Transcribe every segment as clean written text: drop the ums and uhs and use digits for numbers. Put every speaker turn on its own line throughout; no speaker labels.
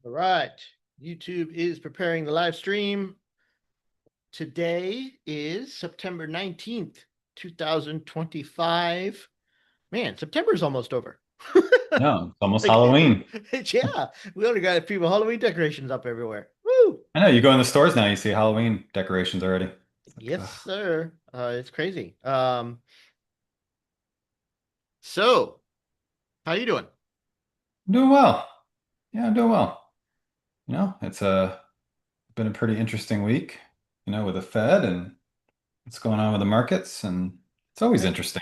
All right. YouTube is preparing the live stream. Today is September 19th, 2025. Man, September is almost over.
No, it's almost
Like,
Halloween.
yeah, we only got people Halloween decorations up everywhere. Woo!
I know you go in the stores now, you see Halloween decorations already. It's like,
Yes, sir. It's crazy. So how you doing?
I'm doing well. Yeah, I'm doing well. It's been a pretty interesting week, with the Fed and what's going on with the markets, and it's always
Right.
interesting.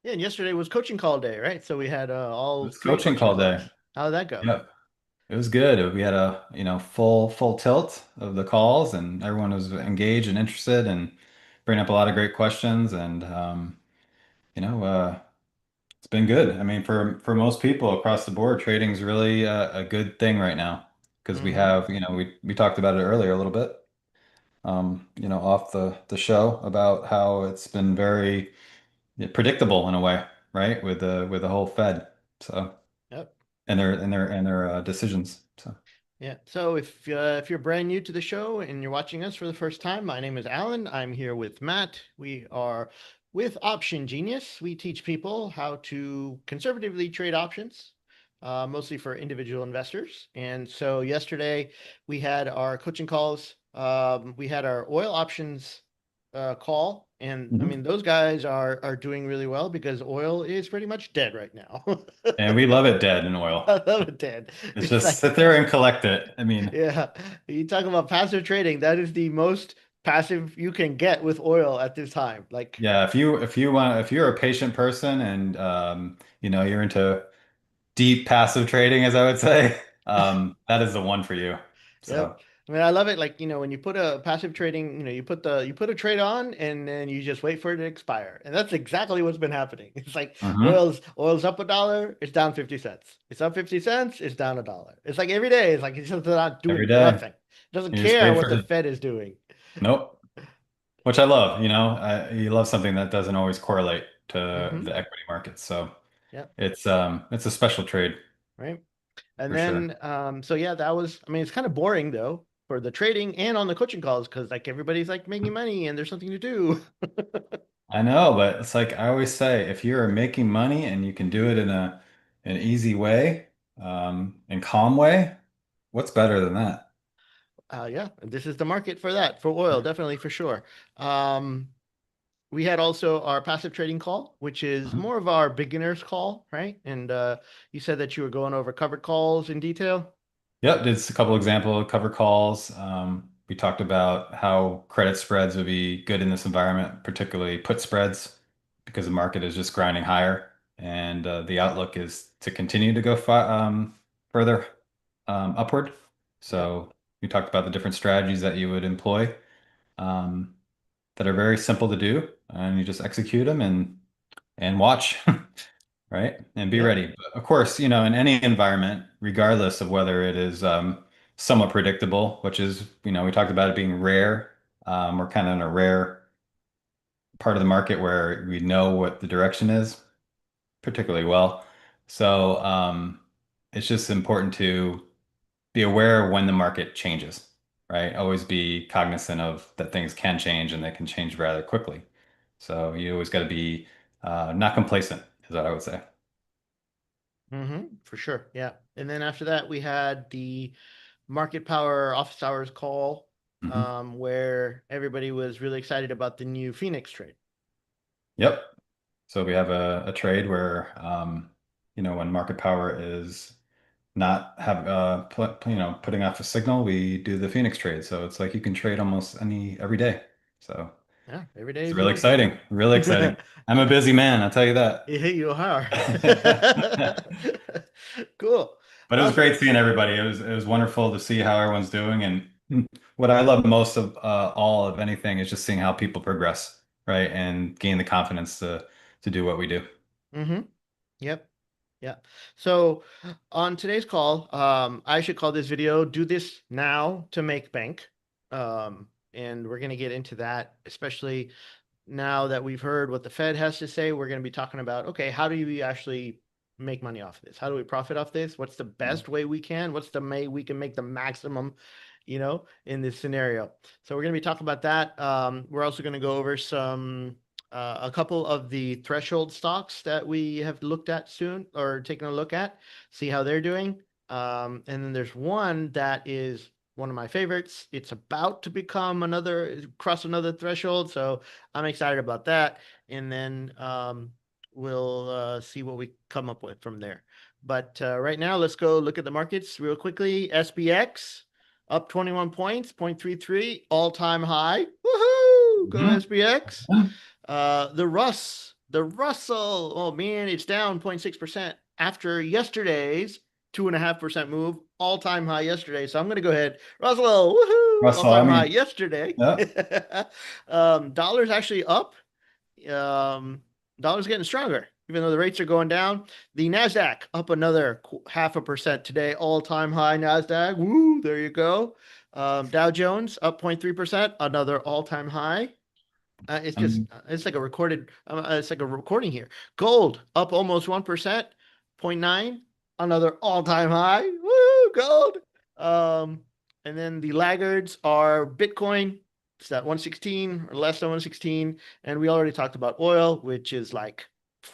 Yeah, and yesterday was coaching call day, right? So we had all
It's
three
coaching
coaching
call day.
calls. How did that go?
Yep. It was good. We had a, full tilt of the calls, and everyone was engaged and interested and bringing up a lot of great questions, and you know, uh it's been good. I mean, for most people across the board, trading's really a good thing right now because we
Mm-hmm.
have, we talked about it earlier a little bit, off the show about how it's been very predictable in a way, right? With the whole Fed, so
Yep.
and their decisions. So
Yeah. So if you're brand new to the show and you're watching us for the first time, my name is Alan. I'm here with Matt. We are with OptionGenius. We teach people how to conservatively trade options, mostly for individual investors. And so yesterday we had our coaching calls. We had our oil options call, and I
Mhm.
mean those guys are doing really well because oil is pretty much dead right now.
And we love it dead in oil.
I love it, dead.
It's
It's
just
like
sit there and collect it. I mean,
yeah, you talk about passive trading. That is the most passive you can get with oil at this time. Like,
yeah, if you're a patient person and you're into deep passive trading, as I would say, that is the one for you.
yep.
So,
I mean, I love it. Like, when you put a passive trading, you put a trade on and then you just wait for it to expire. And that's exactly what's been happening. It's like
mhm.
oil's up $1, it's down 50 cents. It's up 50 cents, it's down $1. It's like every day, it's like it's just not
Every
doing
day.
nothing. It doesn't
You just
care
wait
what
for
the
it.
Fed is doing.
Nope. Which I love, you love something that doesn't always correlate to
Mm-hmm.
the equity markets. So
Yep.
it's a special trade
Right. And
for sure.
then, so yeah, that was, I mean, it's kind of boring though for the trading and on the coaching calls because like everybody's like making money and there's something to do.
I know, but it's like I always say, if you're making money and you can do it in an easy way, and calm way, what's better than that?
Yeah, this is the market for that, for oil, definitely for sure. Um, we had also our passive trading call, which is
Mhm.
more of our beginners call, right? And you said that you were going over covered calls in detail.
Yep, it's a couple example cover calls. We talked about how credit spreads would be good in this environment, particularly put spreads, because the market is just grinding higher, and the outlook is to continue to go further upward.
Yep.
So we talked about the different strategies that you would employ, um, that are very simple to do, and you just execute them and watch. Right? And be
Yep.
ready. But of course, in any environment, regardless of whether it is somewhat predictable, which is, we talked about it being rare. We're kind of in a rare part of the market where we know what the direction is particularly well. So it's just important to be aware when the market changes, right? Always be cognizant of that things can change and they can change rather quickly. So you always got to be not complacent, is what I would say.
For sure. Yeah. And then after that, we had the market power office hours call,
Mhm.
where everybody was really excited about the new Phoenix trade.
Yep. So we have a trade where, when market power is not putting off a signal, we do the Phoenix trade. So it's like you can trade almost every day. So
Yeah, every day
it's
is a
really
good day.
exciting, really exciting. I'm a busy man, I'll tell you that.
Yeah, you are. Cool.
But it was great seeing everybody. It was wonderful to see how everyone's doing. And what I love most of all of anything is just seeing how people progress, right? And gain the confidence to do what we do.
hmm Yep. Yeah. So on today's call, I should call this video "Do This Now to Make Bank." And we're going to get into that, especially now that we've heard what the Fed has to say. We're going to be talking about, okay, how do you actually make money off of this? How do we profit off this? What's the best way we can? What's the way we can make the maximum, in this scenario? So we're going to be talking about that. We're also going to go over a couple of the threshold stocks that we have looked at soon or taken a look at, see how they're doing. And then there's one that is one of my favorites. It's about to cross another threshold. So I'm excited about that. And then we'll see what we come up with from there. But right now, let's go look at the markets real quickly. SPX up 21 points, 0.33, all-time high. Woohoo! Go
Mhm.
SPX. The Russell, oh man, it's down 0.6% after yesterday's 2.5% move, all-time high yesterday. So I'm going to go ahead. Russell, woohoo!
Russell, I
All-time high
mean,
yesterday.
yeah,
Dollar's actually up. Um, dollar's getting stronger, even though the rates are going down. The Nasdaq up another 0.5% today, all-time high Nasdaq. Woo! There you go. Dow Jones up 0.3%, another all-time high. It's just
I'm,
it's like a recorded. It's like a recording here. Gold up almost 1%, 0.9, another all-time high. Woo! Gold. Um, and then the laggards are Bitcoin. It's at 116 or less than 116. And we already talked about oil, which is like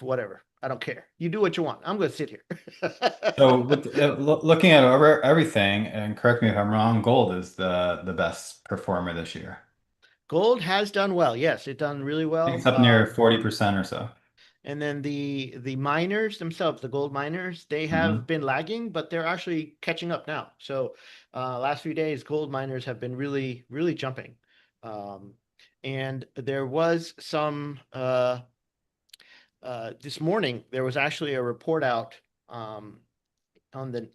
whatever. I don't care. You do what you want. I'm going to sit here.
so looking at everything, and correct me if I'm wrong, gold is the best performer this year.
Gold has done well. Yes, it done really
I think it's
well.
up near 40% or so.
And then the miners themselves, the gold miners, they have
Hmm.
been lagging, but they're actually catching up now. So last few days, gold miners have been really, really jumping. Um, and there was this morning, there was actually a report out on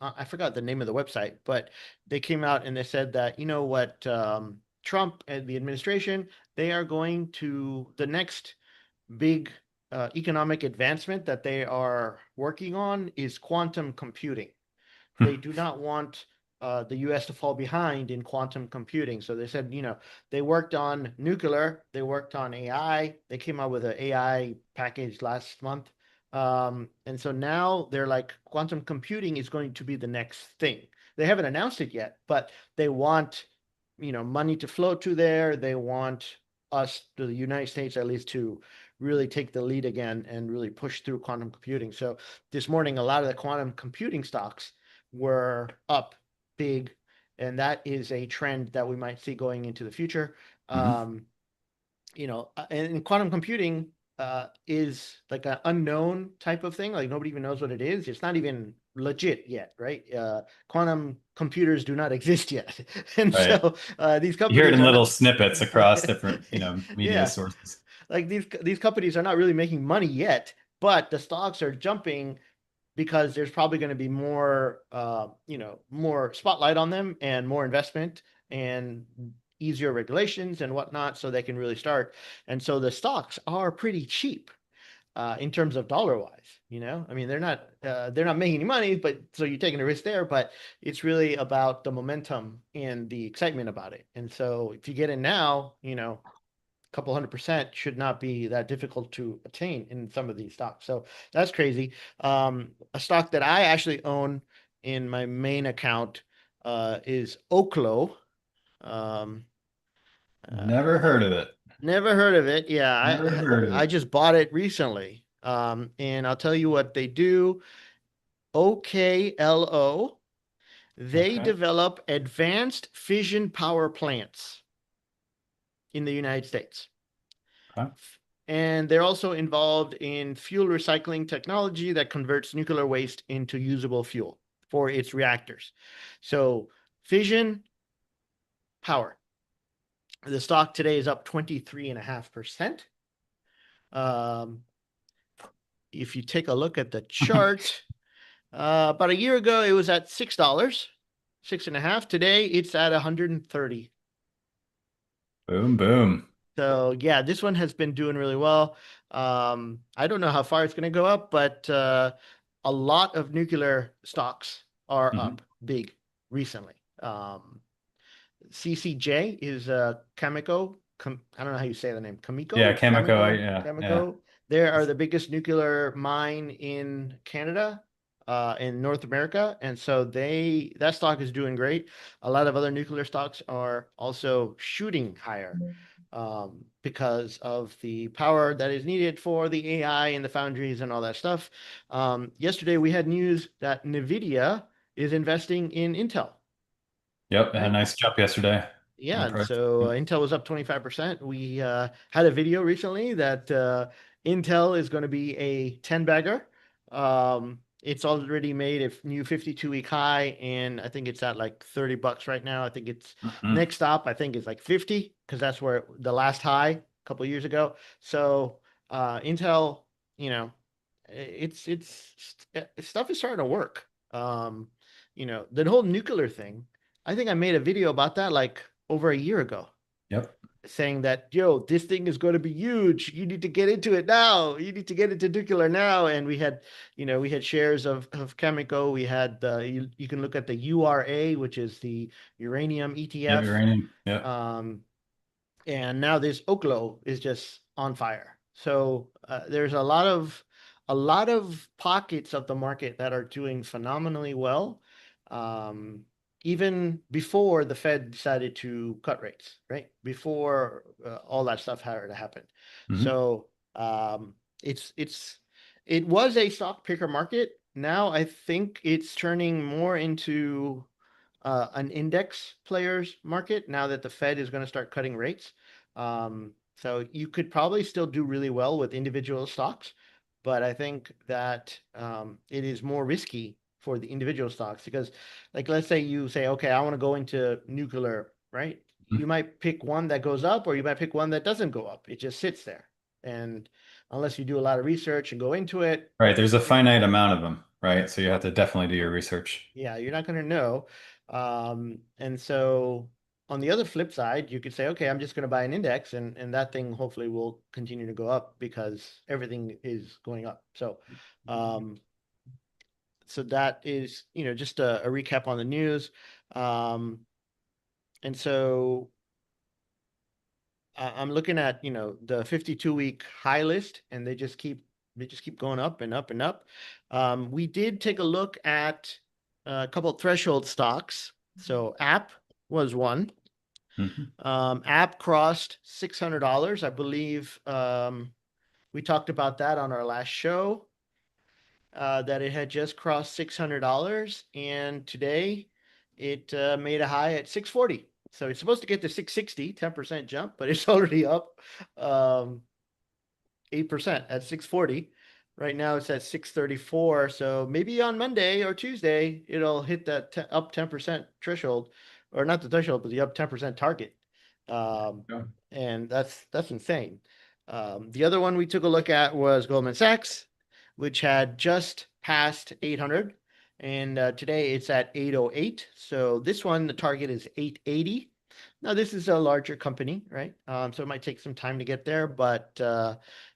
I forgot the name of the website, but they came out and they said that, you know what, Trump and the administration, they are going to, the next big economic advancement that they are working on is quantum computing. They do not want the US to fall behind in quantum computing. So they said, they worked on nuclear, they worked on AI, they came out with an AI package last month. And so now they're like, quantum computing is going to be the next thing. They haven't announced it yet, but they want, money to flow to there. They want us, the United States at least, to really take the lead again and really push through quantum computing. So this morning, a lot of the quantum computing stocks were up big, and that is a trend that we might see going into the future.
Hmm.
Um, and quantum computing is like an unknown type of thing. Like nobody even knows what it is. It's not even legit yet, right? Quantum computers do not exist yet, and
Right.
so these
You hear it
companies
in
are
little
not.
snippets across different, media
Yeah,
sources.
like these companies are not really making money yet, but the stocks are jumping because there's probably going to be more spotlight on them and more investment and easier regulations and whatnot, so they can really start. And so the stocks are pretty cheap in terms of dollar wise. I mean, they're not making any money, but so you're taking a risk there. But it's really about the momentum and the excitement about it. And so if you get in now, couple 100% should not be that difficult to attain in some of these stocks. So that's crazy. A stock that I actually own in my main account is Oklo. Um,
Never heard of it.
Never heard of it. Yeah,
Never heard of
I
it.
just bought it recently. And I'll tell you what they do. OKLO. They
Okay.
develop advanced fission power plants in the United States.
Okay.
And they're also involved in fuel recycling technology that converts nuclear waste into usable fuel for its reactors. So, fission power. The stock today is up 23.5%. Um, if you take a look at the chart, about a year ago it was at $6, 6.5. Today it's at 130.
Boom, boom.
So yeah, this one has been doing really well. I don't know how far it's going to go up, but a lot of nuclear stocks are
Hmm.
up big recently. CCJ is Cameco. I don't know how you say the name.
Yeah,
Cameco,
Chemico.
Cameco,
Yeah, yeah.
Cameco. They are the biggest nuclear mine in Canada, in North America, and so that stock is doing great. A lot of other nuclear stocks are also shooting higher because of the power that is needed for the AI and the foundries and all that stuff. Yesterday, we had news that NVIDIA is investing in Intel,
Yep, had a
right?
nice jump yesterday on
Yeah,
the
and
price.
so Intel was up 25%. We had a video recently that Intel is going to be a 10 bagger. It's already made a new 52-week high, and I think it's at like $30 right now. I think it's
Mhm.
next stop, I think is like 50 because that's where the last high a couple of years ago. So Intel, you know, stuff is starting to work. The whole nuclear thing. I think I made a video about that like over a year ago,
Yep.
saying that, yo, this thing is going to be huge. You need to get into it now. You need to get into nuclear now. And we had shares of Chemical. We had you can look at the URA, which is the uranium
Yep,
ETF.
uranium. Yep.
Um, and now this Oklo is just on fire. So there's a lot of pockets of the market that are doing phenomenally well, um, even before the Fed decided to cut rates, right? Before all that stuff had to happen.
Mhm.
So it was a stock picker market. Now I think it's turning more into an index players market now that the Fed is going to start cutting rates. So you could probably still do really well with individual stocks, but I think that it is more risky for the individual stocks because, like, let's say you say, okay, I want to go into nuclear, right? You
Mhm.
might pick one that goes up, or you might pick one that doesn't go up. It just sits there. And unless you do a lot of research and go into it,
Right, there's a finite amount of them, right? So you have to definitely do your research.
yeah, you're not going to know. And so on the other flip side, you could say, okay, I'm just going to buy an index and that thing hopefully will continue to go up because everything is going up. Um, so that is, just a recap on the news. Um, and so I'm looking at, the 52-week high list and they just keep going up and up and up. We did take a look at a couple of threshold stocks. So App was one.
Mhm.
App crossed $600. I believe we talked about that on our last show, that it had just crossed $600. And today it made a high at 640. So it's supposed to get to 660, 10% jump, but it's already up. Um, 8% at 640. Right now it's at 634. So maybe on Monday or Tuesday, it'll hit that up 10% threshold, or not the threshold, but the up 10% target. Um,
Yeah.
and that's insane. The other one we took a look at was Goldman Sachs, which had just passed 800. And today it's at 808. So this one, the target is 880. Now, this is a larger company, right? So it might take some time to get there, but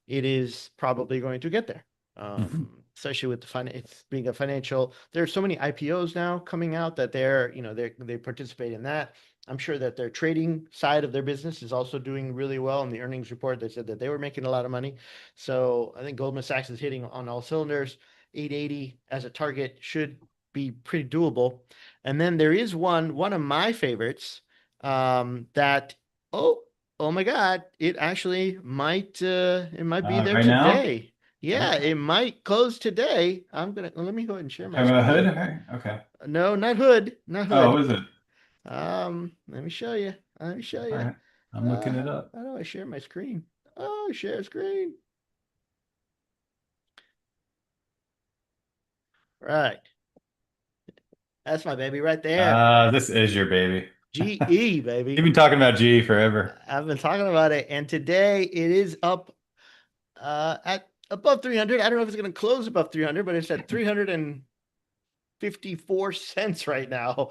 it is probably going to get there.
Mhm.
Especially with it's being a financial. There are so many IPOs now coming out that they participate in that. I'm sure that their trading side of their business is also doing really well. In the earnings report, they said that they were making a lot of money. So I think Goldman Sachs is hitting on all cylinders. 880 as a target should be pretty doable. And then there is one of my favorites, that, oh, oh my God, it might be there
Right now?
today. Yeah,
Okay.
it might close today. Let me go ahead and share my
Talking about hood?
screen.
Okay. Okay.
No, not Hood, not
Oh,
Hood.
what is it?
Let me show you. Let me show
All
you.
right. I'm looking it
How,
up.
how do I share my screen? Oh, share screen. Right. That's my baby right there.
This is your baby.
GE,
You've
baby.
been talking about G forever.
I've been talking about it, and today it is up at above 300. I don't know if it's going to close above 300, but it's at 354 cents right now.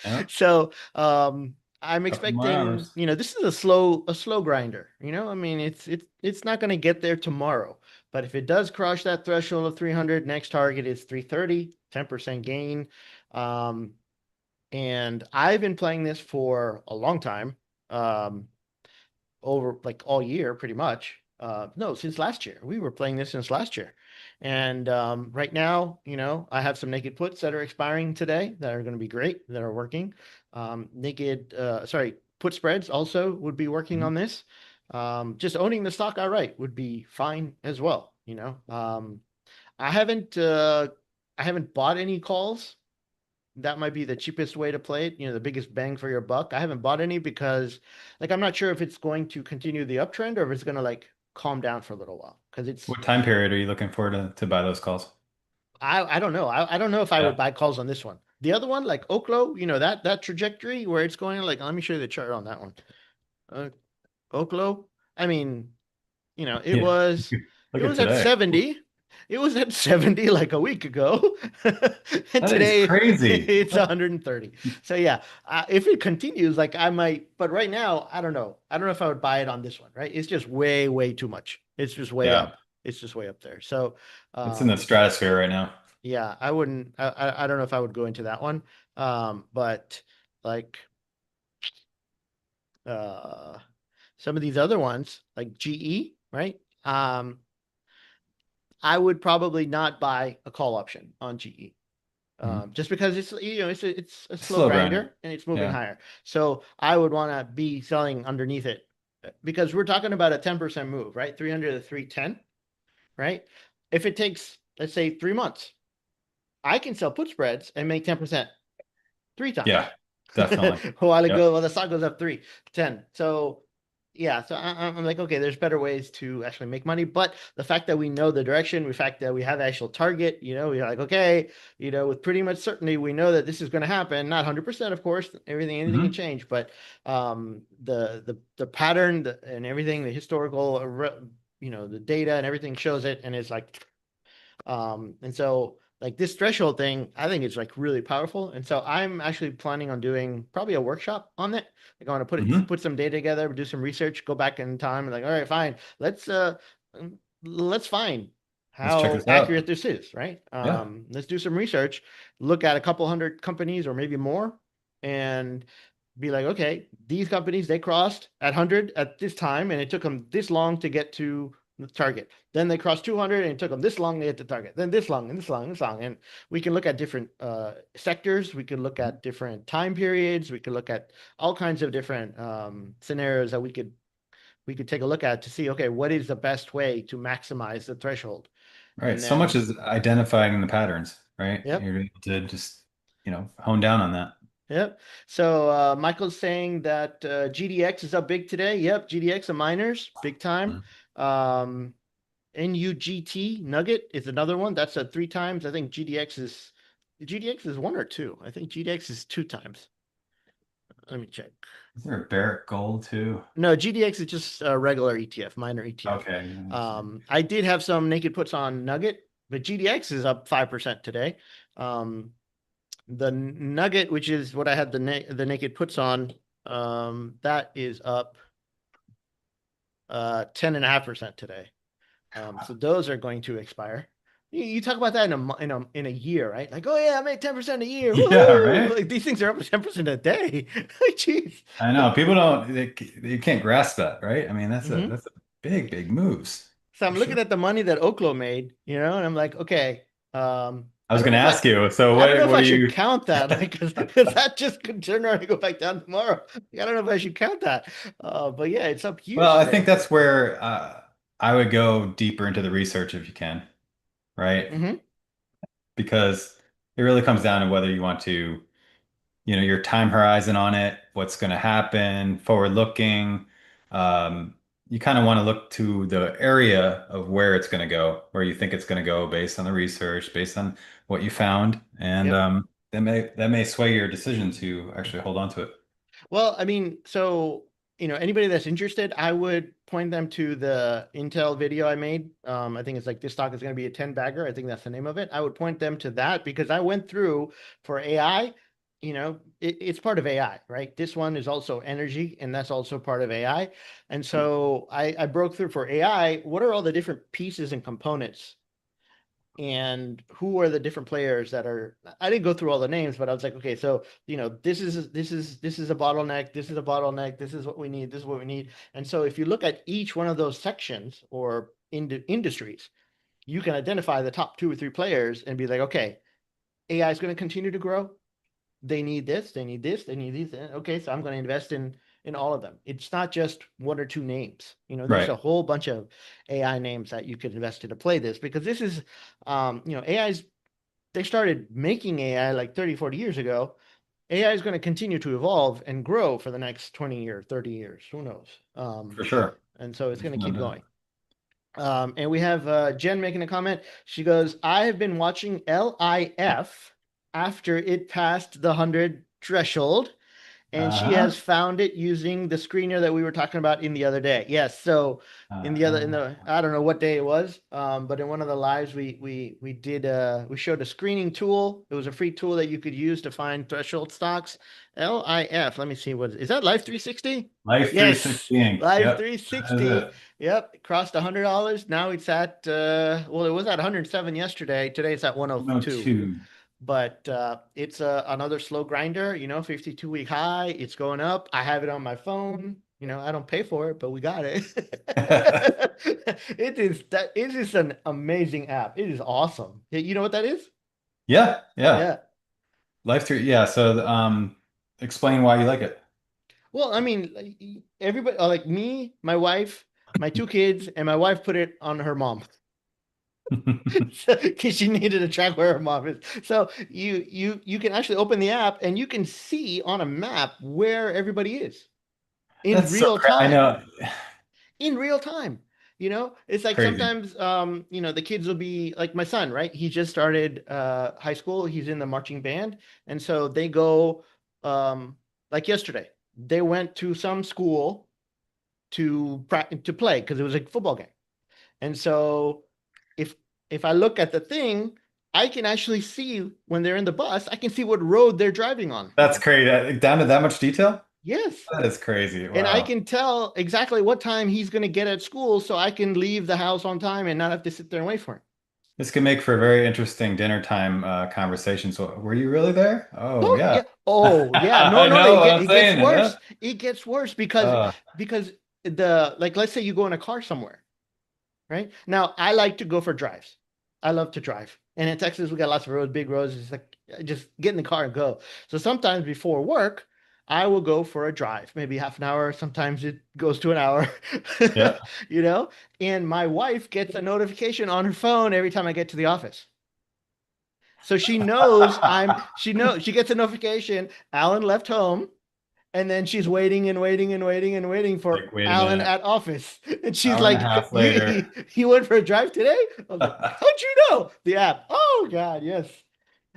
Yeah.
So I'm
Couple more
expecting,
hours.
this is a slow grinder. I mean, it's not going to get there tomorrow, but if it does crush that threshold of 300, next target is 330, 10% gain. Um, and I've been playing this for a long time, over like all year, pretty much. No, since last year. We were playing this since last year. And right now, I have some naked puts that are expiring today that are going to be great, that are working. Sorry, put spreads also would be working
Mhm.
on this. Just owning the stock outright would be fine as well. I haven't uh, I haven't bought any calls. That might be the cheapest way to play it, the biggest bang for your buck. I haven't bought any because like I'm not sure if it's going to continue the uptrend or if it's going to like calm down for a little while. Because
What time period are you looking for to buy those calls?
I don't know. I don't know if I would
Yeah.
buy calls on this one. The other one, like Oklo, that trajectory where it's going, like let me show you the chart on that one. Uh, Oklo, I mean, it
Yeah.
was
Look
it
at
was at
today.
70. It was at 70 like a week ago. And
That is
today
crazy.
it's 130. So yeah, if it continues, like I might, but right now, I don't know. I don't know if I would buy it on this one, right? It's just way, way too much. It's just way
Yeah.
up. It's just way up there. So
It's in the
um
stratosphere right now.
yeah, I wouldn't I don't know if I would go into that one. But like uh some of these other ones, like GE, right? I would probably not buy a call option on GE.
Mhm.
Just because it's a slow
Slow grinder.
grinder and it's moving
Yeah.
higher. So I would want to be selling underneath it because we're talking about a 10% move, right? 300 to 310, right? If it takes, let's say, 3 months, I can sell put spreads and make 10% three
Yeah.
times.
Definitely.
A while
Yep.
ago, well, the stock goes up 10. So yeah, so I'm like, okay, there's better ways to actually make money. But the fact that we know the direction, the fact that we have the actual target, we're like, okay, with pretty much certainty, we know that this is going to happen. Not 100%, of course, anything can
Hmm.
change, but the pattern and everything, the historical, the data and everything shows it, and it's like and so like this threshold thing, I think it's like really powerful. And so I'm actually planning on doing probably a workshop on it. Like I want to
Hmm.
put some data together, do some research, go back in time and like, all right, fine. Let's find
Let's check
how
this
accurate
out.
this is, right?
Yeah.
Let's do some research, look at a couple hundred companies or maybe more, and be like, okay, these companies they crossed at 100 at this time, and it took them this long to get to the target. Then they crossed 200 and it took them this long to hit the target. Then this long and this long and this long. And we can look at different sectors. We can look
Mhm.
at different time periods. We can look at all kinds of different scenarios that we could take a look at to see, okay, what is the best way to maximize the threshold?
Right.
And
So much
then,
is identifying the patterns, right?
yep,
You're able to just, hone down on that.
yep. So Michael's saying that GDX is up big today. Yep, GDX and miners, big time.
Mhm.
Um, NUGT Nugget is another one. That's a three times. I think GDX is one or two. I think GDX is two times. Let me check.
Is there a Barrick Gold too?
No, GDX is just a regular ETF, minor ETF.
Okay. Yeah,
I did have some naked puts on Nugget, but GDX is up 5% today. The Nugget, which is what I had the naked puts on, that is up 10.5% today. So those are going to expire. You talk about that in a year, right? Like, oh yeah, I made 10% a year.
Yeah,
Woohoo!
right?
Like these things are up 10% a day. Jeez.
I know people don't they can't grasp that, right? I mean,
Hmm.
that's a big, big moves
So
for
I'm looking
sure.
at the money that Oklo made, and I'm like, okay,
I
I
was
don't
going
know
to
if I
ask you. So
I don't know if
what
I
do
should
you
count that, like, because that just could turn around and go back down tomorrow. I don't know if I should count that. But yeah, it's up
Well,
huge
I think
today.
that's where I would go deeper into the research if you can, right?
Hmm.
Because it really comes down to whether you want to, your time horizon on it, what's going to happen, forward looking. Um, you kind of want to look to the area of where it's going to go, where you think it's going to go based on the research, based on what you found, and
Yep.
that may sway your decision to actually hold on to it.
Well, I mean, so anybody that's interested, I would point them to the Intel video I made. I think it's like this stock is going to be a 10 bagger. I think that's the name of it. I would point them to that because I went through for AI. It's part of AI, right? This one is also energy, and that's also part of AI. And so I broke through for AI. What are all the different pieces and components and who are the different players that are. I didn't go through all the names, but I was like, okay, so this is a bottleneck, this is a bottleneck, this is what we need, this is what we need. And so if you look at each one of those sections or industries, you can identify the top two or three players and be like, okay, AI is going to continue to grow. They need this, they need this, they need these. Okay, so I'm going to invest in all of them. It's not just one or two names. There's a
Right.
whole bunch of AI names that you could invest in to play this, because this is, AI's, they started making AI like 30, 40 years ago. AI is going to continue to evolve and grow for the next 20 years, 30 years. Who knows?
For sure.
And so it's
There's
going to
no
keep
doubt.
going. And we have Jen making a comment. She goes, I have been watching LIF after it passed the 100 threshold, and she has
Uh-huh.
found it using the screener that we were talking about in the other day. Yes, so in
Uh-huh.
the I don't know what day it was, but in one of the lives we did we showed a screening tool. It was a free tool that you could use to find threshold stocks. LIF. Let me see, what is that? Life 360?
Life
Yes,
360 Inc.
Life
Yep. That is
360.
it.
Yep, it crossed $100. Now it's at well, it was at 107 yesterday. Today it's at 102.
102.
But it's another slow grinder, 52-week high. It's going up. I have it on my phone. I don't pay for it, but we got it. It is an amazing app. It is awesome. You know what that is?
Yeah, yeah.
Yeah.
Life through, yeah. So, explain why you like it.
Well, I mean, like, everybody, like me, my wife, my two kids, and my wife put it on her mom because she needed to track where her mom is. So you can actually open the app and you can see on a map where everybody is in
That's so
real
I
time.
know.
In real time. It's like
Crazy.
sometimes the kids will be like my son, right? He just started high school. He's in the marching band. And so they go like yesterday. They went to some school to play because it was a football game. And so if if I look at the thing, I can actually see when they're in the bus, I can see what road they're driving on.
That's crazy. Down to that much detail?
Yes.
That is crazy.
And I
Wow.
can tell exactly what time he's going to get at school so I can leave the house on time and not have to sit there and wait for him.
This could make for a very interesting dinner time conversation. So, were you really there? Oh,
Oh,
yeah.
yeah. Oh, yeah. No,
I
no, no.
know what I'm
It gets
saying. Yeah.
worse. It gets worse because the like let's say you go in a car somewhere, right? Now, I like to go for drives. I love to drive. And in Texas, we got lots of roads, big roads. It's like just get in the car and go. So sometimes before work, I will go for a drive, maybe half an hour. Sometimes it goes to an hour,
Yeah.
you know? And my wife gets a notification on her phone every time I get to the office. So she gets a notification, Alan left home. And then she's waiting and waiting and waiting and waiting for
Like, wait a
Alan
minute.
at office. And she's
Hour and a
like,
half
you,
later.
you went for a drive today? I was like, how'd you know? The app. Oh God, yes.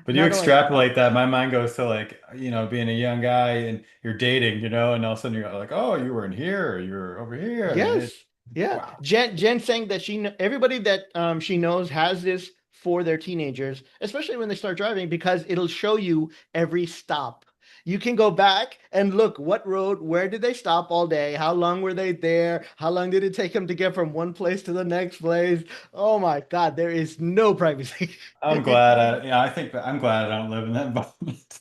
But you
Not only,
extrapolate that, my mind goes to like, being a young guy and you're dating, and all of a sudden you're like, oh, you weren't here, or you were over here. I mean,
yes. Yeah.
wow.
Jen saying that everybody that she knows has this for their teenagers, especially when they start driving, because it'll show you every stop. You can go back and look what road, where did they stop all day? How long were they there? How long did it take them to get from one place to the next place? Oh my God, there is no privacy.
I think that I'm glad I don't live in that environment.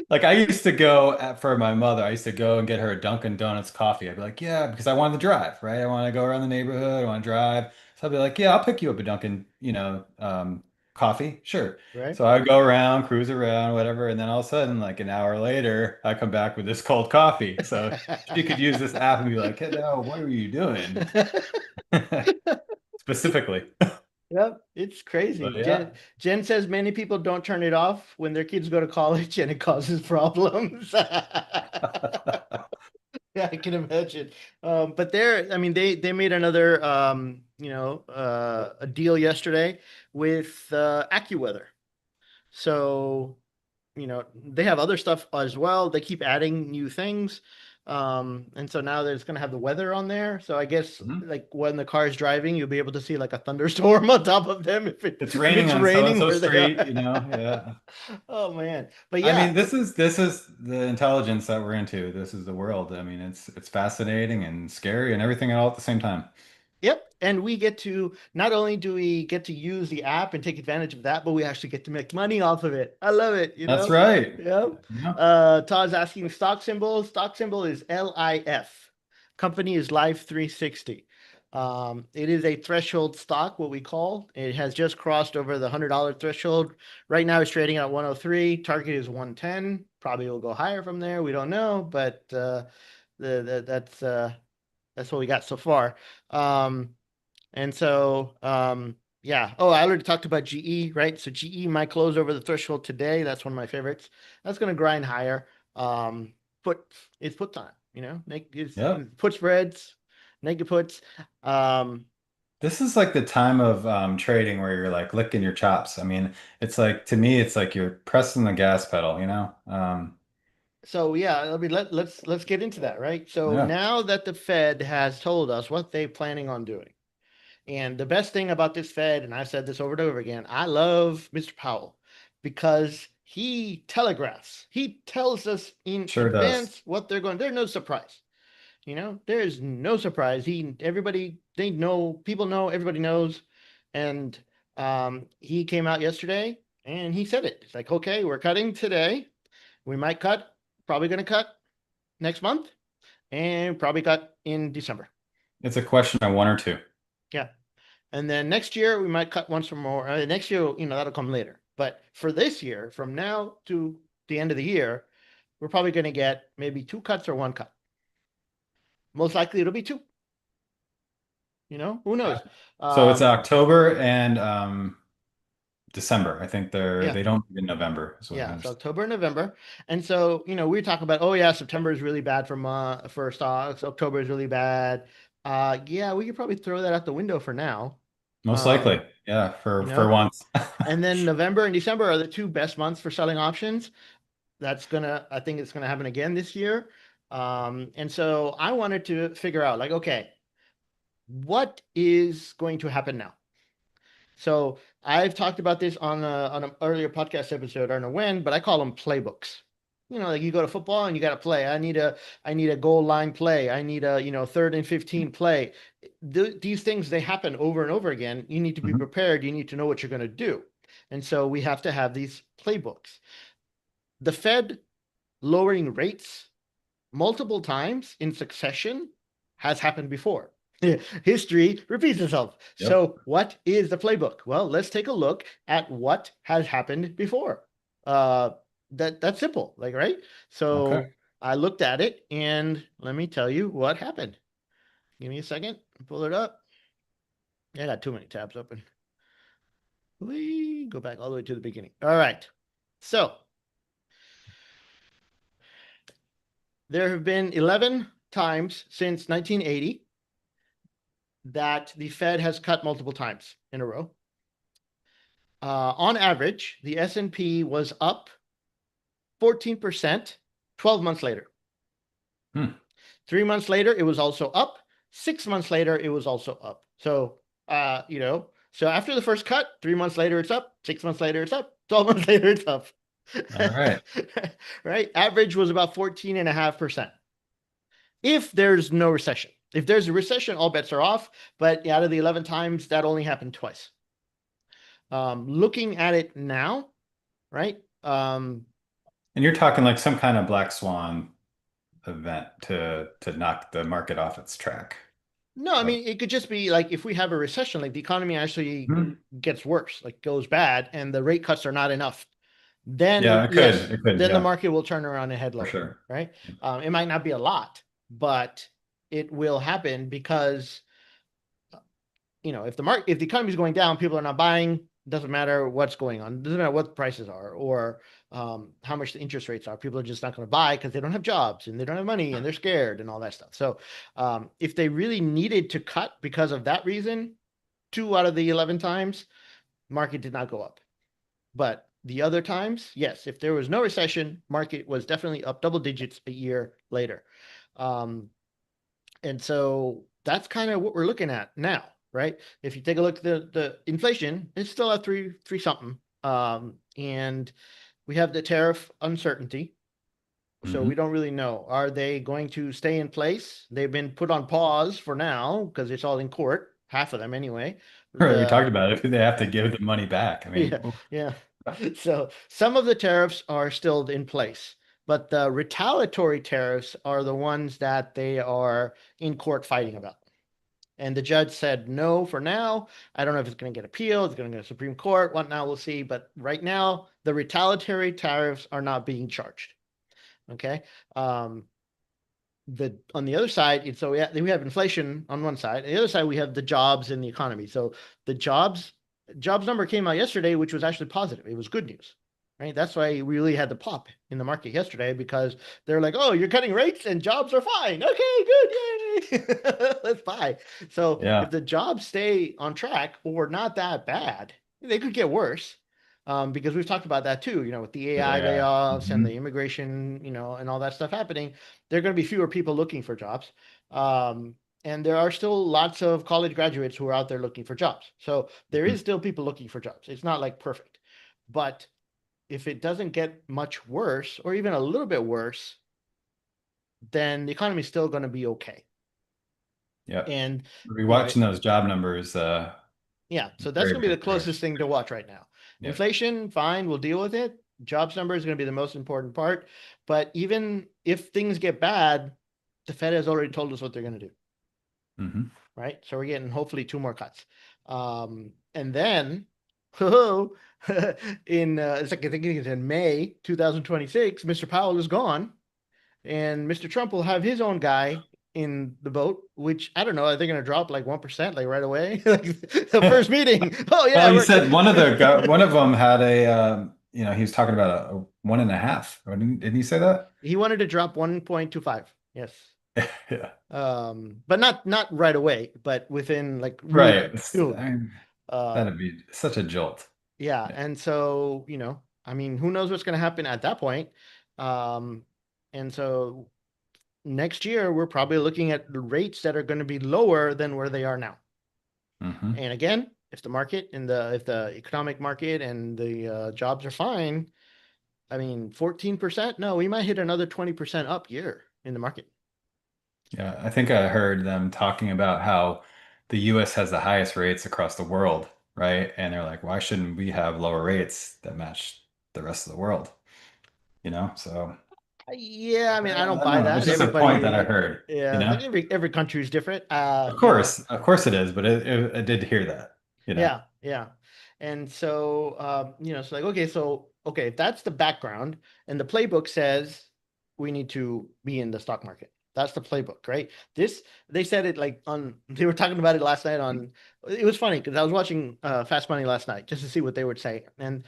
Like I used to for my mother, I used to go and get her a Dunkin' Donuts coffee. I'd be like, yeah, because I wanted to drive, right? I want to go around the neighborhood, I want to drive. So I'd be like, yeah, I'll pick you up a Dunkin', coffee. Sure.
Right?
So I'd go around, cruise around, whatever, and then all of a sudden, like an hour later, I come back with this cold coffee. So she could use this app and be like, hey, no, what were you doing? Specifically.
Yep, it's crazy.
But yeah.
Jen says many people don't turn it off when their kids go to college and it causes problems. Yeah, I can imagine. But I mean, they made another, a deal yesterday with AccuWeather. So, they have other stuff as well. They keep adding new things. And so now there's going to have the weather on there. So I guess
Mhm.
like when the car is driving, you'll be able to see like a thunderstorm on top of them
It's
if
raining
it's
on so and
raining
so
where they
street,
are.
yeah.
Oh man. But
I
yeah,
mean, this is the intelligence that we're into. This is the world. I mean, it's fascinating and scary and everything all at the same time.
Yep. And we get to not only do we get to use the app and take advantage of that, but we actually get to make money off of it. I love it, you
That's
know?
right.
Yep.
Yeah.
Todd's asking stock symbol. Stock symbol is LIF. Company is Life 360. It is a threshold stock, what we call. It has just crossed over the $100 threshold. Right now it's trading at 103. Target is 110. Probably will go higher from there. We don't know, but that's what we got so far. Um, and so, yeah. Oh, I already talked about GE, right? So GE might close over the threshold today. That's one of my favorites. That's going to grind higher. Put it's put time, it's
Yep.
put spreads, naked puts. Um,
This is like the time of trading where you're like licking your chops. I mean, it's like to me, it's like you're pressing the gas pedal, you know?
so yeah, I mean, let's get into that, right? So
Yeah,
now that the Fed has told us what they're planning on doing. And the best thing about this Fed, and I've said this over and over again, I love Mr. Powell because he telegraphs, he tells us in
sure does.
advance what they're going. There's no surprise. There is no surprise. Everybody, they know, people know, everybody knows. And he came out yesterday and he said it. It's like, okay, we're cutting today. We might cut, probably going to cut next month, and probably cut in December.
It's a question of one or two.
Yeah. And then next year we might cut once or more. Next year, that'll come later. But for this year, from now to the end of the year, we're probably going to get maybe two cuts or one cut. Most likely it'll be two. Who
Yeah.
knows?
So it's
Um,
October and December. I think
yeah,
they don't in November, is what I
yeah. So
understand.
October and November, and so we talk about, oh yeah, September is really bad for stocks. October is really bad. Yeah, we could probably throw that out the window for now.
Most likely.
Um,
Yeah,
you
for
know,
once.
and then November and December are the two best months for selling options. I think it's gonna happen again this year. And so I wanted to figure out, like, okay, what is going to happen now? So I've talked about this on an earlier podcast episode. I don't know when, but I call them playbooks. Like you go to football and you got to play. I need a goal line play. I need a, 3rd and 15 play. These things, they happen over and over again. You need to be
Mhm.
prepared. You need to know what you're going to do. And so we have to have these playbooks. The Fed lowering rates multiple times in succession has happened before. History repeats itself.
Yep.
So, what is the playbook? Well, let's take a look at what has happened before. Uh, that's simple, like, right? So
Okay.
I looked at it, and let me tell you what happened. Give me a second, pull it up. I got too many tabs open. We go back all the way to the beginning. All right. So there have been 11 times since 1980 that the Fed has cut multiple times in a row. On average, the S&P was up 14% 12 months later.
Hmm.
3 months later, it was also up. 6 months later, it was also up. So, so after the first cut, 3 months later, it's up. 6 months later, it's up. 12 months later, it's up.
All right.
Right? Average was about 14.5%. If there's no recession. If there's a recession, all bets are off. But out of the 11 times, that only happened twice. Looking at it now, right?
And you're talking like some kind of black swan event to knock the market off its track.
No, I
Oh.
mean, it could just be like if we have a recession, like the economy actually
Hmm.
gets worse, like goes bad, and the rate cuts are not enough, then
Yeah, it could.
yes,
It could.
then the
Yeah,
market will turn around and head
for
lower,
sure.
right? It might not be a lot, but it will happen because if the economy is going down, people are not buying. Doesn't matter what's going on. Doesn't matter what the prices are or how much the interest rates are. People are just not going to buy because they don't have jobs and they don't have money and they're scared and all that stuff. So if they really needed to cut because of that reason, 2 out of the 11 times, market did not go up. But the other times, yes, if there was no recession, market was definitely up double digits a year later. Um, and so that's kind of what we're looking at now, right? If you take a look at the inflation, it's still at three something. And we have the tariff uncertainty. So we
Hmm.
don't really know. Are they going to stay in place? They've been put on pause for now because it's all in court, half of them anyway.
Right, we
The
talked about it. They have to
yeah,
give the money back. I
yeah,
mean,
yeah. So some of the tariffs are still in place, but the retaliatory tariffs are the ones that they are in court fighting about. And the judge said no for now. I don't know if it's going to get appealed, it's going to go to Supreme Court, what now, we'll see. But right now, the retaliatory tariffs are not being charged. Okay. Um, the on the other side, so we have inflation on one side. On the other side, we have the jobs in the economy. So the jobs number came out yesterday, which was actually positive. It was good news, right? That's why we really had the pop in the market yesterday because they're like, "Oh, you're cutting rates and jobs are fine. Okay, good, yay, let's buy." So if
yeah,
the jobs stay on track or not that bad, they could get worse. Because we've talked about that too, with the
but
AI
yeah.
layoffs and the
Hmm.
immigration, and all that stuff happening, there are going to be fewer people looking for jobs. Um, and there are still lots of college graduates who are out there looking for jobs. So there is still people looking for jobs. It's not like perfect. But if it doesn't get much worse or even a little bit worse, then the economy is still going to be okay.
Yeah.
And,
We're
you know,
watching those job numbers
yeah, so that's
very,
going to be
very
the closest
close.
thing to watch right now.
Yeah.
Inflation, fine, we'll deal with it. Jobs number is going to be the most important part. But even if things get bad, the Fed has already told us what they're going to do.
Hmm.
Right? So we're getting hopefully two more cuts. And then in it's like I think it's in May 2026, Mr. Powell is gone, and Mr. Trump will have his own guy in the boat, which I don't know, are they going to drop like 1% like right away? Like the first meeting. Oh
Well,
yeah,
you
we're
said one of them had he was talking about a 1.5. Didn't you say that?
he wanted to drop 1.25. Yes.
Yeah.
But not right away, but within like
Right.
mid June. Uh,
That'd be such a jolt.
Yeah,
Yeah.
and so, I mean, who knows what's going to happen at that point? Um, and so next year we're probably looking at the rates that are going to be lower than where they are now.
Hmm.
And again, if the market and the if the economic market and the jobs are fine, I mean, 14%, no, we might hit another 20% up year in the market.
Yeah. I think I heard them talking about how the US has the highest rates across the world, right? And they're like, why shouldn't we have lower rates that match the rest of the world? So
Yeah, I mean, I don't
I
buy
don't know. It's
that.
just a point that I
Everybody,
heard, you
yeah, like
know?
every country is different.
Of course it is, but I did hear that.
Yeah, yeah. And so, it's like, okay, if that's the background and the playbook says we need to be in the stock market. That's the playbook, right? They said it like they were talking about it last night it was funny because I was watching Fast Money last night just to see what they would say. And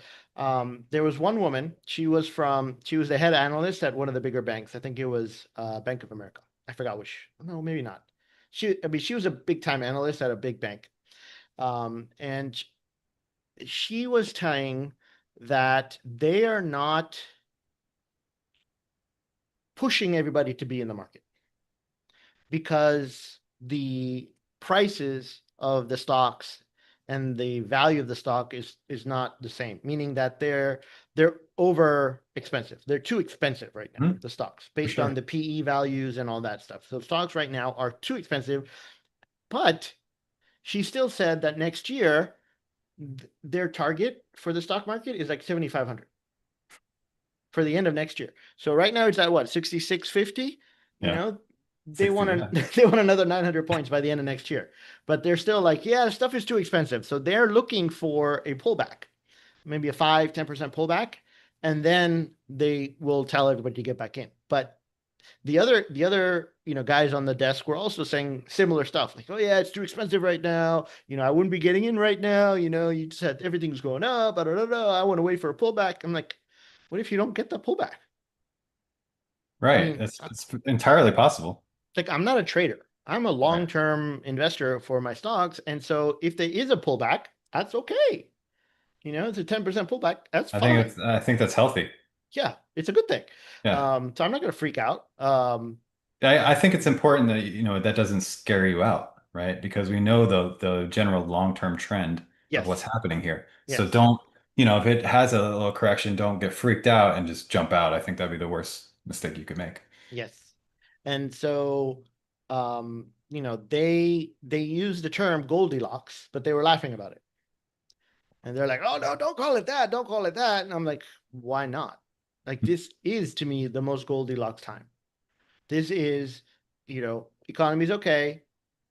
there was one woman, she was the head analyst at one of the bigger banks. I think it was Bank of America. I forgot which, no, maybe not. I mean, she was a big time analyst at a big bank. And she was saying that they are not pushing everybody to be in the market because the prices of the stocks and the value of the stock is not the same, meaning that they're over expensive. They're too expensive right now,
Mhm.
the stocks,
For
based on
sure.
the PE values and all that stuff. So stocks right now are too expensive, but she still said that next year their target for the stock market is like 7,500 for the end of next year. So right now it's at what, 6650? You
Yeah.
know, they
60,
want
yeah.
they want another 900 points by the end of next year. But they're still like, yeah, stuff is too expensive. So they're looking for a pullback, maybe a 5-10% pullback, and then they will tell everybody to get back in. But the other guys on the desk were also saying similar stuff like, oh yeah, it's too expensive right now, I wouldn't be getting in right now, you just had everything's going up, I want to wait for a pullback. I'm like, what if you don't get the pullback? I
Right.
mean,
It's entirely possible.
like, I'm not a trader, I'm a
Right.
long-term investor for my stocks, and so if there is a pullback, that's okay. It's a 10% pullback, that's fine.
I think that's healthy.
Yeah, it's a good thing.
Yeah.
So I'm not going to freak out.
I think it's important that that doesn't scare you out, right? Because we know the general long-term trend of what's
Yes,
happening here. So
yes.
don't, if it has a little correction, don't get freaked out and just jump out. I think that'd be the mistake you could make.
Yes. And so, they use the term Goldilocks, but they were laughing about it. And they're like, "Oh no, don't call it that. Don't call it that." And I'm like, "Why not?" Like this is to me the most Goldilocks time. This is, economy's okay,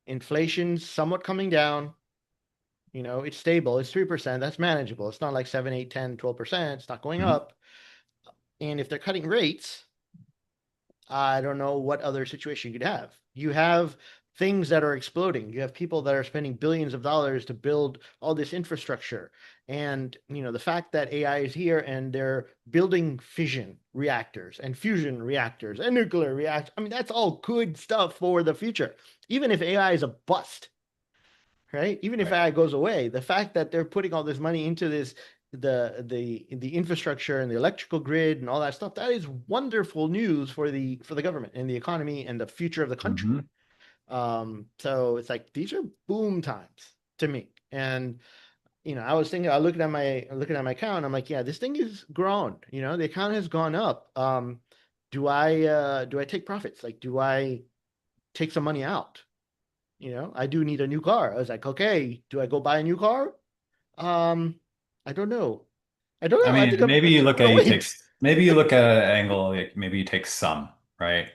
inflation's somewhat coming down, it's stable, it's 3%, that's manageable. It's not like 7, 8, 10, 12%, it's not going
Mhm.
up. And if they're cutting rates, I don't know what other situation you could have. You have things that are exploding. You have people that are spending billions of dollars to build all this infrastructure. And, the fact that AI is here and they're building fission reactors and fusion reactors and nuclear reactors. I mean, that's all good stuff for the future. Even if AI is a bust, right? Even if
Right.
AI goes away, the fact that they're putting all this money into this, the infrastructure and the electrical grid and all that stuff, that is wonderful news for the government and the economy and the future of the country.
Hmm.
So it's like these are boom times to me. And I was thinking, looking at my account, I'm like, yeah, this thing is grown. The account has gone up. Do I take profits? Like, do I take some money out? I do need a new car. I was like, okay, do I go buy a new car? Um, I don't know. I don't
I
know. I think
mean,
I'm
maybe
gonna wait.
you look at an angle, like maybe you take some, right?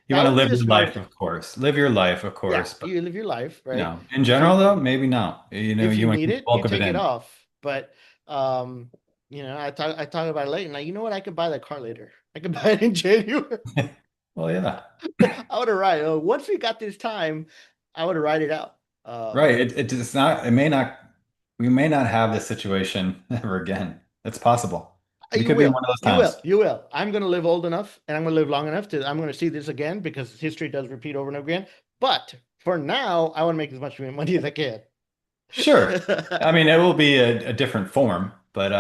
You
That
want to
would be
live
the
your life,
smart.
of course. Live your life, of
Yeah,
course. But
you live your life, right?
in
If you
general, though, maybe no.
if you
You want to
need
keep the
it, you
bulk of it
take it
in.
off. But um, I talk about it later. Now, I could buy that car later. I could buy it in January.
Well, yeah.
I would have ride. Once we got this time, I would have ride it out.
Right. It's not, we may not have this situation ever again. It's possible. We
You
could be in
will.
one of those
You will.
times.
You will. I'm going to live old enough and I'm going to live long enough I'm going to see this again because history does repeat over and over again. But for now, I want to make as much money as I can.
Sure. I mean, it will be a different form, but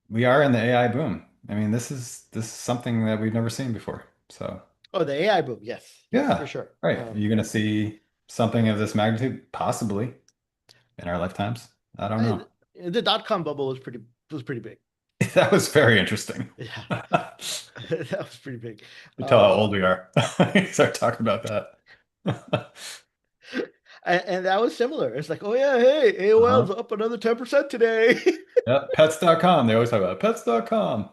we are in the AI boom. I mean, this is something that we've never seen before. So,
Oh, the AI boom. Yes. Yes, for
yeah.
sure.
Right. Are you going to see something of this magnitude? Possibly in our lifetimes. I don't
I,
know.
the dot-com bubble was pretty big.
That was very interesting.
Yeah.
You
That was pretty big.
tell how old
Uh,
we are. Start talking about that.
and that was similar. It's like, oh yeah, hey, AOL's
Uh-huh.
up another 10% today.
Yep. Pets.com. They always talk about pets.com.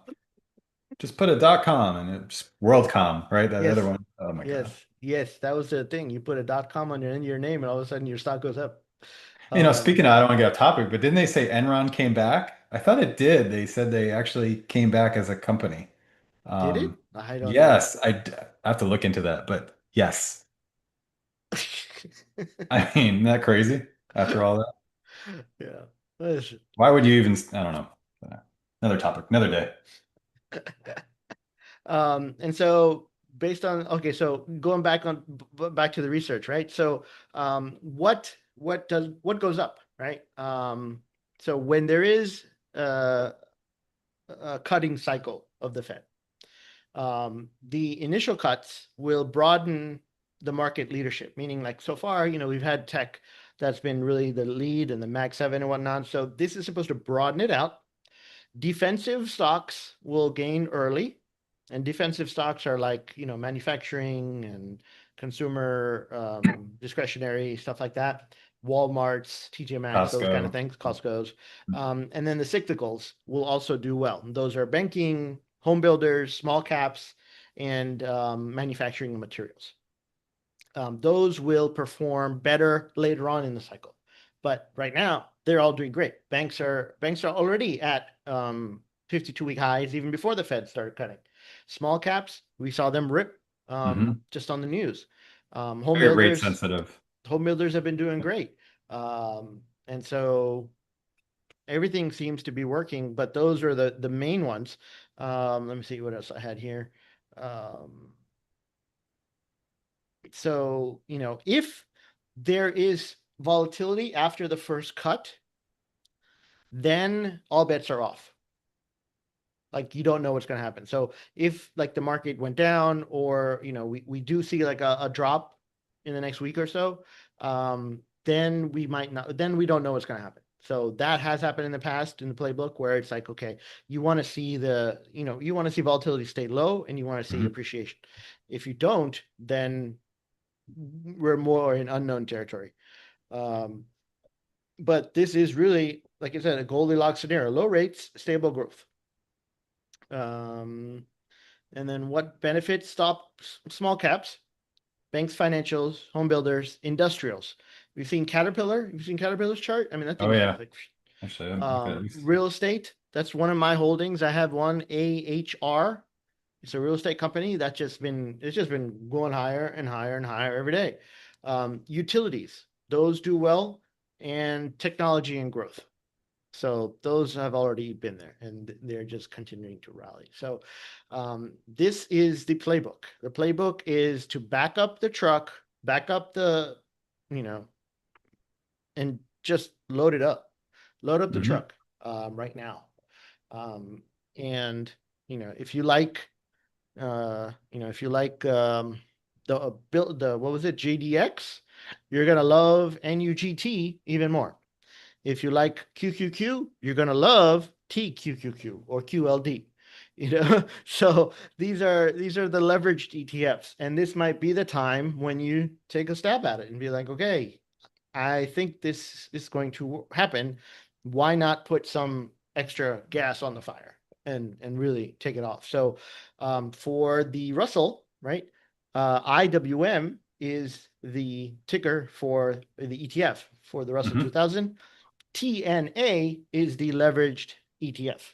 Just put a .com and it's WorldCom, right? That other
Yes.
one. Oh my God.
Yes. Yes. That was the thing. You put a .com on your end of your name and all of a sudden your stock goes up. Um,
Speaking of, I don't want to get off topic, but didn't they say Enron came back? I thought it did. They said they actually came back as a company.
did it?
Um,
I don't know.
yes, I have to look into that, but yes. I mean, isn't that crazy after all that?
Yeah. Listen.
Why would you even, I don't know. Another topic, another day.
And so based on okay, so going back to the research, right? So what goes up, right? So when there is a cutting cycle of the Fed, the initial cuts will broaden the market leadership, meaning like so far, we've had tech that's been really the lead and the Mag 7 and whatnot. So this is supposed to broaden it out. Defensive stocks will gain early, and defensive stocks are like, manufacturing and consumer discretionary stuff like that. Walmart's, TJ Maxx, those kind of
Costco.
things, Costco's. And then the cyclicals will also do well. Those are banking, home builders, small caps, and manufacturing and materials. Those will perform better later on in the cycle. But right now, they're all doing great. Banks are already at 52-week highs even before the Fed started cutting. Small caps, we saw them rip
Hmm.
just on the news. Home
Very rate
builders,
sensitive.
home builders have been doing great. And so everything seems to be working, but those are the main ones. Let me see what else I had here. Um, so, if there is volatility after the first cut, then all bets are off. Like you don't know what's going to happen. So if like the market went down or, we do see like a drop in the next week or so, then we might not, then we don't know what's going to happen. So that has happened in the past in the playbook where it's like, okay, you want to see you want to see volatility stay low and you want to see
Hmm.
appreciation. If you don't, then we're more in unknown territory. Um, but this is really, like I said, a Goldilocks scenario: low rates, stable growth. Um, and then what benefits stop small caps? Banks, financials, home builders, industrials. We've seen Caterpillar. You've seen Caterpillar's chart. I mean, that
Oh
thing's
yeah.
like
Actually, I could at least.
real estate. That's one of my holdings. I have one AHR. It's a real estate company that's just been going higher and higher and higher every day. Utilities, those do well, and technology and growth. So those have already been there and they're just continuing to rally. So this is the playbook. The playbook is to back up the truck, back up you know, and just load it up. Load up the
Hmm.
truck right now. Um, and if you like if you like build the what was it, JDX, you're gonna love NUGT even more. If you like QQQ, you're gonna love TQQQ or QLD. So these are the leveraged ETFs, and this might be the time when you take a stab at it and be like, okay, I think this is going to happen. Why not put some extra gas on the fire and really take it off? So for the Russell, right? IWM is the ticker for the ETF for the Russell
Hmm.
2000. TNA is the leveraged ETF.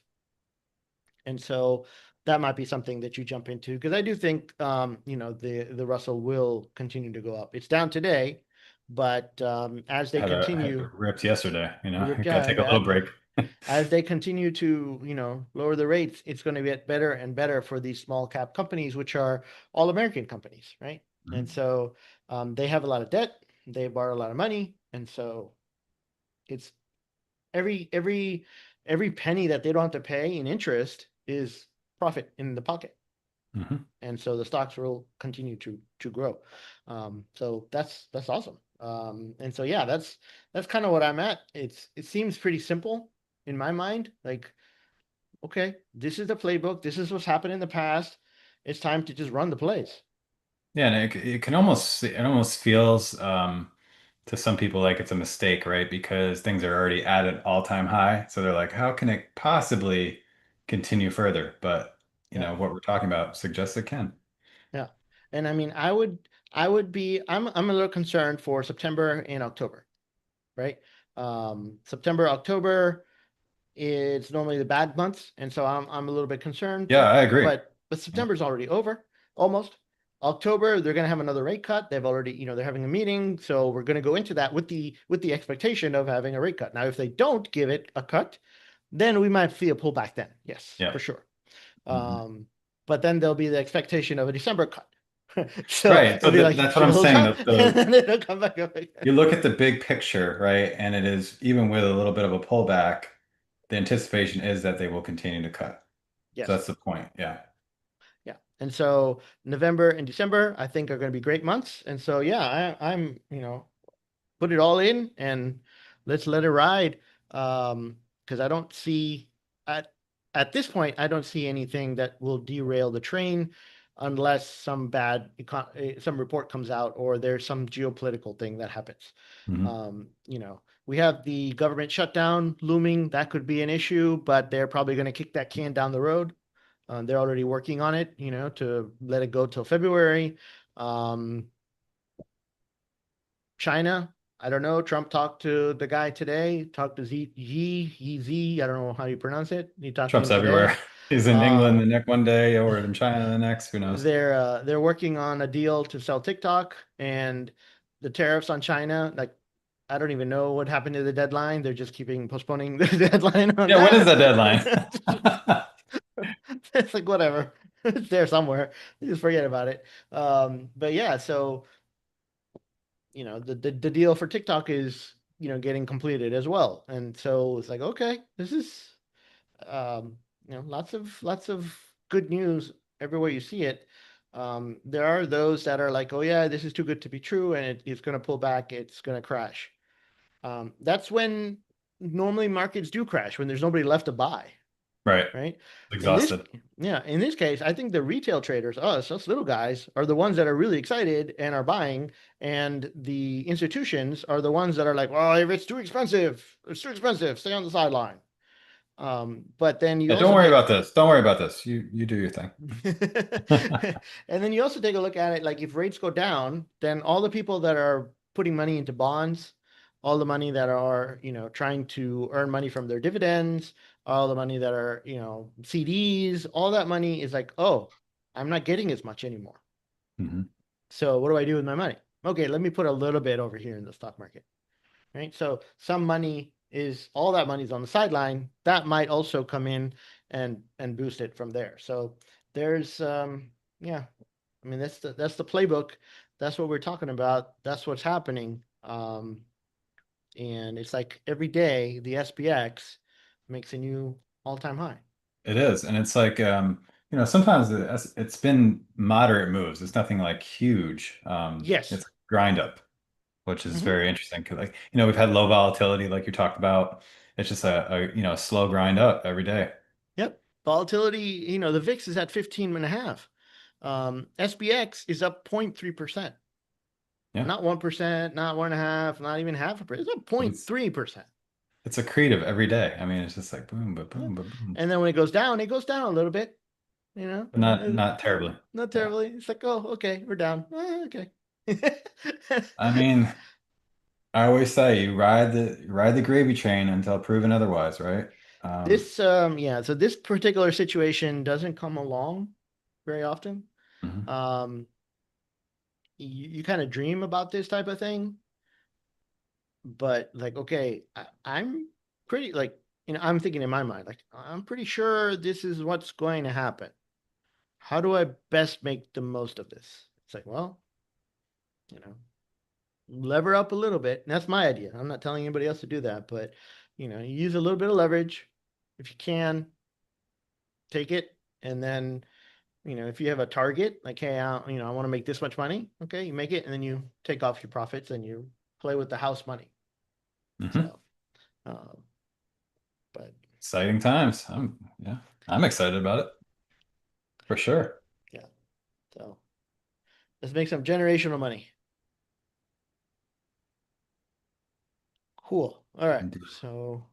And so that might be something that you jump into because I do think the Russell will continue to go up. It's down today, but as they
Had a
continue,
ripped yesterday. You gotta take a
yeah,
little break.
as they continue to lower the rates, it's going to get better and better for these small cap companies, which are all American companies, right? And
Mhm.
so they have a lot of debt, they borrow a lot of money, and so it's every every every penny that they don't have to pay in interest is profit in the pocket,
Mhm.
and so the stocks will continue to grow. So that's awesome. And so yeah, that's kind of what I'm at. It seems pretty simple in my mind. Like, okay, this is the playbook. This is what's happened in the past. It's time to just run the plays.
Yeah, and it can almost it almost feels to some people like it's a mistake, right? Because things are already at an all-time high. So they're like, how can it possibly continue further? But
Yeah,
what we're talking about suggests it can.
yeah. And I mean, I would be. I'm a little concerned for September and October, right? September, October, it's normally the bad months, and so I'm a little bit concerned.
Yeah, I agree.
But
Yeah.
September's already over, almost. October, they're going to have another rate cut. They've already, they're having a meeting, so we're going to go into that with the expectation of having a rate cut. Now, if they don't give it a cut, then we might see a pullback. Then, yes,
Yeah.
for sure.
Mhm.
Um, but then there'll be the expectation of a December cut. So
Right. So
it'll be like
that's what I'm
chill
saying.
time,
That
and
the
then it'll come back up again.
You look at the big picture, right? And it is even with a little bit of a pullback, the anticipation is that they will continue to cut. So
Yes.
that's the point. Yeah.
Yeah. And so November and December, I think, are going to be great months. And so, yeah, I'm, put it all in and let's let it ride. Because I don't see at at this point, I don't see anything that will derail the train unless some report comes out or there's some geopolitical thing that happens.
Hmm.
We have the government shutdown looming. That could be an issue, but they're probably going to kick that can down the road. They're already working on it, to let it go till February. Um, China, I don't know. Trump talked to the guy today, talked to Z, I don't know how you pronounce it. He talked to
Trump's
him today.
everywhere. He's in England
Uh,
the next one day or in China the next. Who knows?
they're working on a deal to sell TikTok and the tariffs on China. Like, I don't even know what happened to the deadline. They're just keeping postponing the deadline on
Yeah, when is
that.
that deadline?
It's like whatever. It's there somewhere. Just forget about it. But yeah, so the deal for TikTok is getting completed as well, and so it's like, okay, this is lots of good news everywhere you see it. There are those that are like, oh yeah, this is too good to be true, and it's going to pull back, it's going to crash. That's when normally markets do crash when there's nobody left to buy,
Right.
right? In this,
Exhausted.
yeah, in this case, I think the retail traders, us little guys, are the ones that are really excited and are buying, and the institutions are the ones that are like, well, if it's too expensive, it's too expensive, stay on the sideline. But then you
Yeah, don't
also
worry
take
about this. Don't worry about this. You do your thing.
and then you also take a look at it like if rates go down, then all the people that are putting money into bonds, all the money that are, trying to earn money from their dividends, all the money that are, CDs, all that money is like, oh, I'm not getting as much anymore.
Mhm.
So what do I do with my money? Okay, let me put a little bit over here in the stock market, right? So some money is all that money's on the sideline. That might also come in and boost it from there. So there's yeah, I mean that's the playbook. That's what we're talking about. That's what's happening. And it's like every day the SPX makes a new all-time high.
It is, and it's like sometimes it's been moderate moves. It's nothing like huge.
Yes.
It's grind up, which is
Hmm.
very interesting because we've had low volatility like you talked about. It's just a slow grind up every day.
Yep. Volatility, the VIX is at 15 and a half. SPX is up 0.3%.
Yeah,
Not 1%, not 1.5, not even half a percent. It's up
but it's
0.3%.
it's accretive every day. I mean, it's just like boom, ba
Yeah.
boom, ba boom,
And then when it goes down a little bit, you know,
but not terribly.
not
Yeah,
terribly. It's like, oh, okay, we're down. Okay.
I mean, I always say you ride the gravy train until proven otherwise, right? Um,
Yeah, so this particular situation doesn't come along very often.
mhm.
Um, you kind of dream about this type of thing, but like, okay, I'm pretty like, I'm thinking in my mind, like, I'm pretty sure this is what's going to happen. How do I best make the most of this? It's like, well, you know, lever up a little bit. And that's my idea. I'm not telling anybody else to do that, but you use a little bit of leverage if you can, take it, and then if you have a target, like, hey, I want to make this much money. Okay, you make it, and then you take off your profits and you play with the house money.
Mhm.
So, um, but
Exciting times. I'm excited about it for sure.
yeah, so let's make some generational money. Cool. All right,
Indeed.
so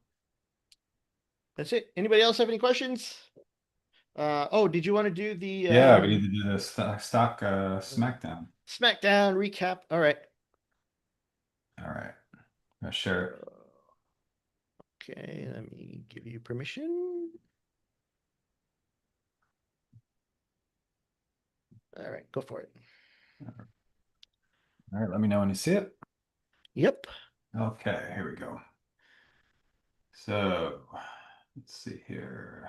that's it. Anybody else have any questions? Oh, did you want to do the
Yeah, we need to do the stock smackdown.
SmackDown recap? All right.
All right. Sure.
Okay, let me give you permission. All right, go for it.
All right, let me know when you see it.
Yep.
Okay, here we go. So let's see here.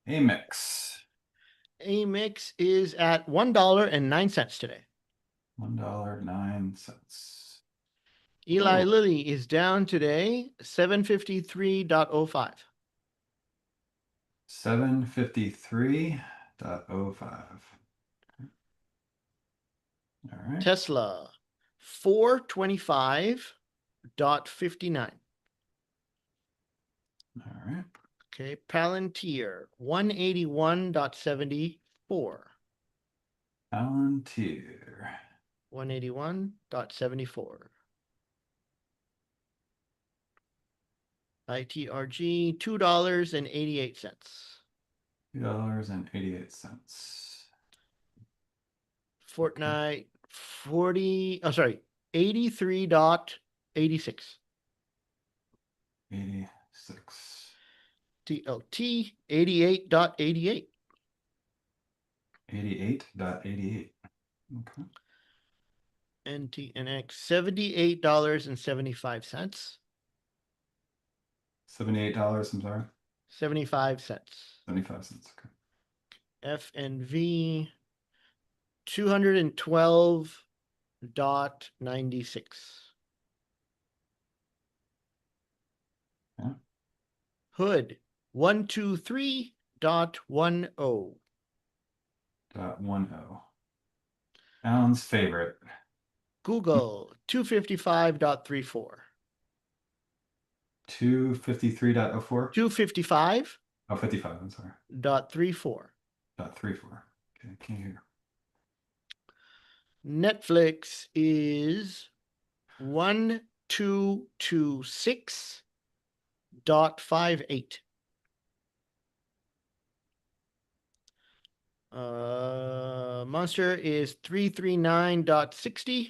Amex,
Amex is at $1.09 today.
$1.09.
Eli
Oh,
Lilly is down today, 753.05.
753.05. All right.
Tesla, 425.59.
All right.
Okay, Palantir, 181.74.
Palantir.
181.74. ITRG, $2.88.
$2.88. Okay.
Fortnite, 40, oh, sorry, 83.86.
86.
TLT, 88.88.
88.88. Okay.
NTNX, $78.75.
$78, I'm sorry.
75 cents.
75 cents. Okay.
FNV, 212.96.
Yeah.
Hood, 123.10.
Dot 10. Alan's favorite.
Google, 255.34.
253.04.
255.34.
Oh, 55. I'm sorry. Dot 34. Okay, can't hear.
Netflix is 1226.58. Monster is 339.60.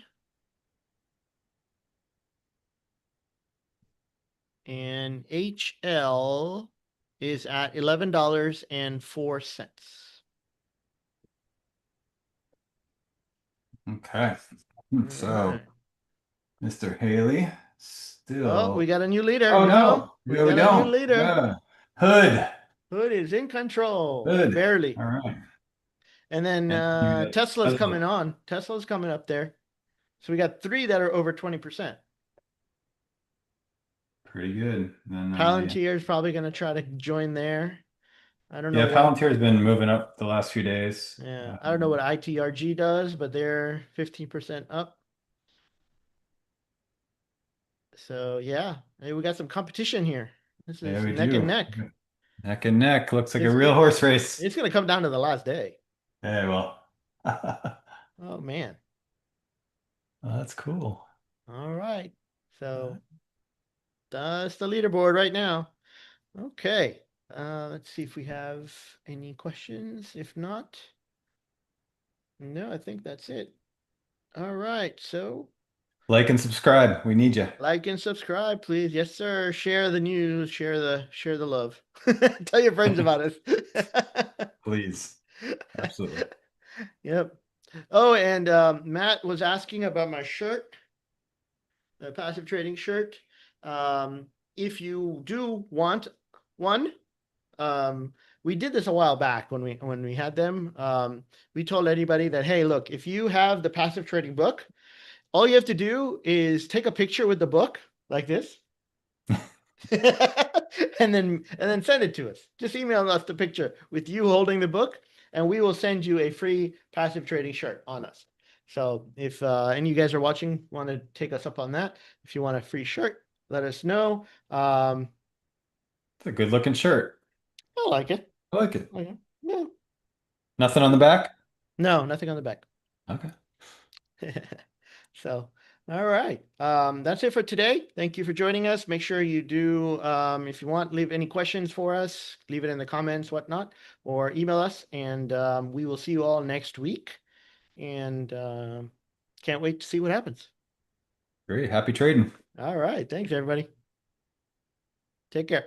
And HL is at $11.04.
Okay.
All
So,
right.
Mr. Haley
Oh, we
still.
got a new leader.
Oh
No,
no,
we
we
got a new
don't.
leader.
Hood.
Hood is in control,
Hood.
barely.
All right.
And then
And you got
Tesla's coming
Tesla.
on. Tesla's coming up there. So we got three that are over 20%.
Pretty good. Then yeah.
Palantir is probably going to try to join there. I don't know
Yeah,
what.
Palantir's been moving up the last few days.
Yeah, I don't know what ITRG does, but they're 15% up. So yeah, hey, we got some competition here. This
Yeah,
is
we
neck and
do.
neck.
Neck and neck. Looks like a
It's
real
it,
horse race.
it's gonna come down to the last day.
Hey, well.
Oh man.
Well, that's cool.
All right. So that's the leaderboard right now. Okay. Let's see if we have any questions. If not, no, I think that's it. All right. So
Like and subscribe. We need you.
like and subscribe, please. Yes, sir. Share the news. Share the love. Tell your friends about us.
Please. Absolutely.
Yep. Oh, and Matt was asking about my shirt, the passive trading shirt. Um, if you do want one, um, we did this a while back when we had them. We told anybody that, hey, look, if you have the passive trading book, all you have to do is take a picture with the book like this. and then send it to us. Just email us the picture with you holding the book, and we will send you a free passive trading shirt on us. So if any of you guys are watching, want to take us up on that, if you want a free shirt, let us know.
It's a good looking shirt.
I like it.
I like it.
Okay. Yeah.
Nothing on the back?
No, nothing on the back.
Okay.
So, all right. That's it for today. Thank you for joining us. Make sure you do, if you want, leave any questions for us, leave it in the comments, whatnot, or email us, and we will see you all next week. And can't wait to see what happens.
Great. Happy trading.
All right. Thanks, everybody. Take care.